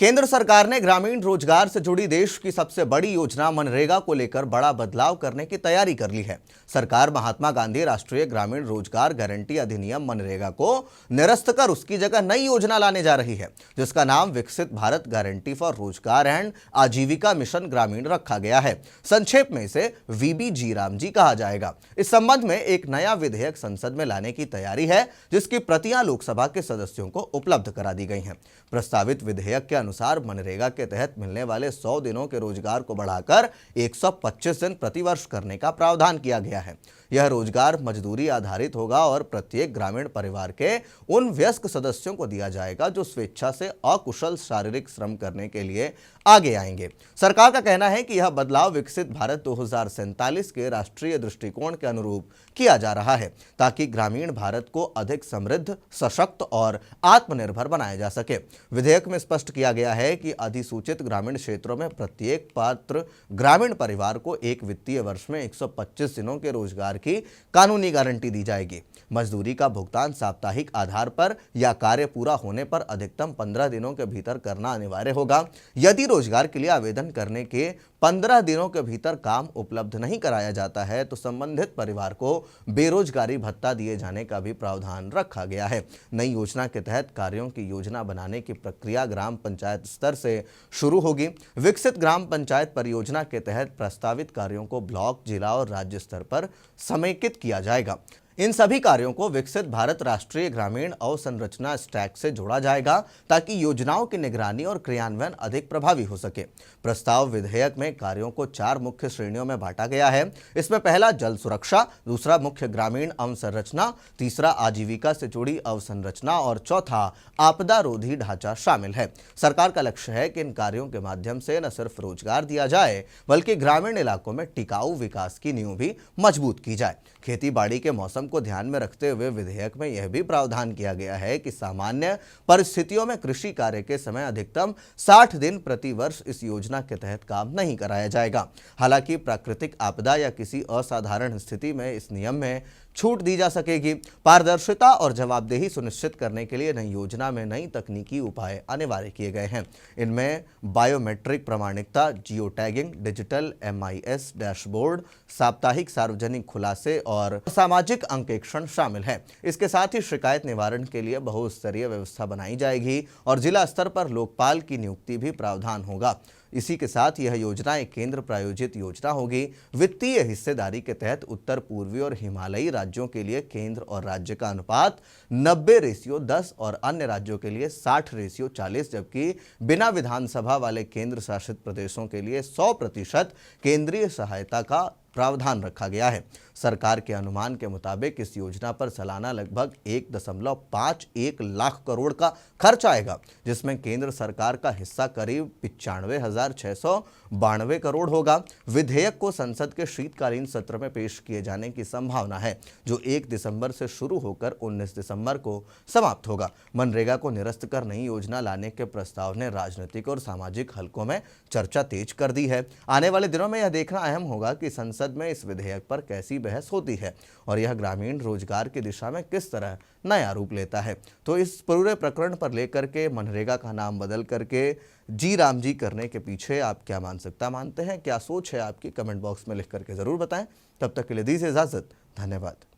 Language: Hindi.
केंद्र सरकार ने ग्रामीण रोजगार से जुड़ी देश की सबसे बड़ी योजना मनरेगा को लेकर बड़ा बदलाव करने की तैयारी कर ली है। सरकार महात्मा गांधी राष्ट्रीय ग्रामीण रोजगार गारंटी अधिनियम मनरेगा को निरस्त कर उसकी जगह नई योजना लाने जा रही है, जिसका नाम विकसित भारत गारंटी फॉर रोजगार एंड आजीविका मिशन ग्रामीण रखा गया है। संक्षेप में इसे वीबीजी रामजी कहा जाएगा। इस संबंध में एक नया विधेयक संसद में लाने की तैयारी है, जिसकी प्रतियां लोकसभा के सदस्यों को उपलब्ध करा दी गई हैं। प्रस्तावित विधेयक के अनुसार मनरेगा के तहत मिलने वाले 100 दिनों के रोजगार को बढ़ाकर 125 दिन प्रतिवर्ष करने का प्रावधान किया गया है। यह रोजगार मजदूरी आधारित होगा और प्रत्येक ग्रामीण परिवार के उन वयस्क सदस्यों को दिया जाएगा जो स्वेच्छा से अकुशल शारीरिक श्रम करने के लिए आगे आएंगे। सरकार का कहना है कि यह बदलाव विकसित भारत 2047 के राष्ट्रीय दृष्टिकोण के अनुरूप किया जा रहा है, ताकि ग्रामीण भारत को अधिक समृद्ध, सशक्त और आत्मनिर्भर बनाया जा सके। विधेयक में स्पष्ट किया गया है कि अधिसूचित ग्रामीण क्षेत्रों में प्रत्येक पात्र ग्रामीण परिवार को एक वित्तीय वर्ष में 125 दिनों के रोजगार की कानूनी गारंटी दी जाएगी। मजदूरी का भुगतान साप्ताहिक आधार पर या कार्य पूरा होने पर अधिकतम 15 दिनों के भीतर करना अनिवार्य होगा। यदि रोजगार के लिए आवेदन करने के 15 दिनों के भीतर काम उपलब्ध नहीं कराया जाता है तो संबंधित परिवार को बेरोजगारी भत्ता दिए जाने का भी प्रावधान रखा गया है। नई योजना के तहत कार्यों की योजना बनाने की प्रक्रिया ग्राम पंचायत स्तर से शुरू होगी। विकसित ग्राम पंचायत परियोजना के तहत प्रस्तावित कार्यों को ब्लॉक, जिला और राज्य स्तर पर समेकित किया जाएगा। इन सभी कार्यों को विकसित भारत राष्ट्रीय ग्रामीण अवसंरचना स्टैक से जोड़ा जाएगा, ताकि योजनाओं की निगरानी और क्रियान्वयन अधिक प्रभावी हो सके। प्रस्ताव विधेयक में कार्यों को 4 मुख्य श्रेणियों में बांटा गया है। इसमें पहला जल सुरक्षा, दूसरा मुख्य ग्रामीण अवसंरचना, तीसरा आजीविका से जुड़ी अवसंरचना और चौथा आपदा रोधी ढांचा शामिल है। सरकार का लक्ष्य है कि इन कार्यों के माध्यम से न सिर्फ रोजगार दिया जाए, बल्कि ग्रामीण इलाकों में टिकाऊ विकास की नींव भी मजबूत की जाए। खेती बाड़ी के मौसम को ध्यान में रखते हुए विधेयक में यह भी प्रावधान किया गया है कि सामान्य परिस्थितियों में कृषि कार्य के समय अधिकतम 60 दिन प्रति वर्ष इस योजना के तहत काम नहीं कराया जाएगा। हालांकि प्राकृतिक आपदा या किसी असाधारण स्थिति में इस नियम में छूट दी जा सकेगी। पारदर्शिता और जवाबदेही सुनिश्चित करने के लिए नई योजना में नई तकनीकी उपाय अनिवार्य किए गए हैं। इनमें बायोमेट्रिक प्रमाणिकता, geo tagging, digital MIS dashboard, साप्ताहिक सार्वजनिक खुलासे और सामाजिक अंकेक्षण शामिल है। इसके साथ ही शिकायत निवारण के लिए बहुस्तरीय व्यवस्था बनाई जाएगी और जिला स्तर पर लोकपाल की नियुक्ति भी प्रावधान होगा। इसी के साथ यह योजना एक केंद्र प्रायोजित योजना होगी। वित्तीय हिस्सेदारी के तहत उत्तर पूर्वी और हिमालयी राज्यों के लिए केंद्र और राज्य का अनुपात 90:10 और अन्य राज्यों के लिए 60:40, जबकि बिना विधानसभा वाले केंद्र शासित प्रदेशों के लिए 100% केंद्रीय सहायता का प्रावधान रखा गया है। सरकार के अनुमान के मुताबिक इस योजना पर सालाना लगभग 1.51 लाख करोड़ का खर्च आएगा, जिसमें केंद्र सरकार का हिस्सा करीब 95,692 करोड़ होगा। विधेयक को संसद के शीतकालीन सत्र में पेश किए जाने की संभावना है, जो 1 दिसंबर से शुरू होकर 19 दिसंबर को समाप्त होगा। मनरेगा को निरस्त कर नई योजना लाने के प्रस्ताव ने राजनीतिक और सामाजिक हलकों में चर्चा तेज कर दी है। आने वाले दिनों में यह देखना अहम होगा कि संसद में इस विधेयक पर कैसी बहस होती है और यह ग्रामीण रोजगार की दिशा में किस तरह नया रूप लेता है। तो इस पूरे प्रकरण पर लेकर के मनरेगा का नाम बदल करके जी राम जी करने के पीछे आप क्या मानसिकता मानते हैं, क्या सोच है आपकी, कमेंट बॉक्स में लिख करके जरूर बताएं। तब तक के लिए दीजिए इजाजत। धन्यवाद।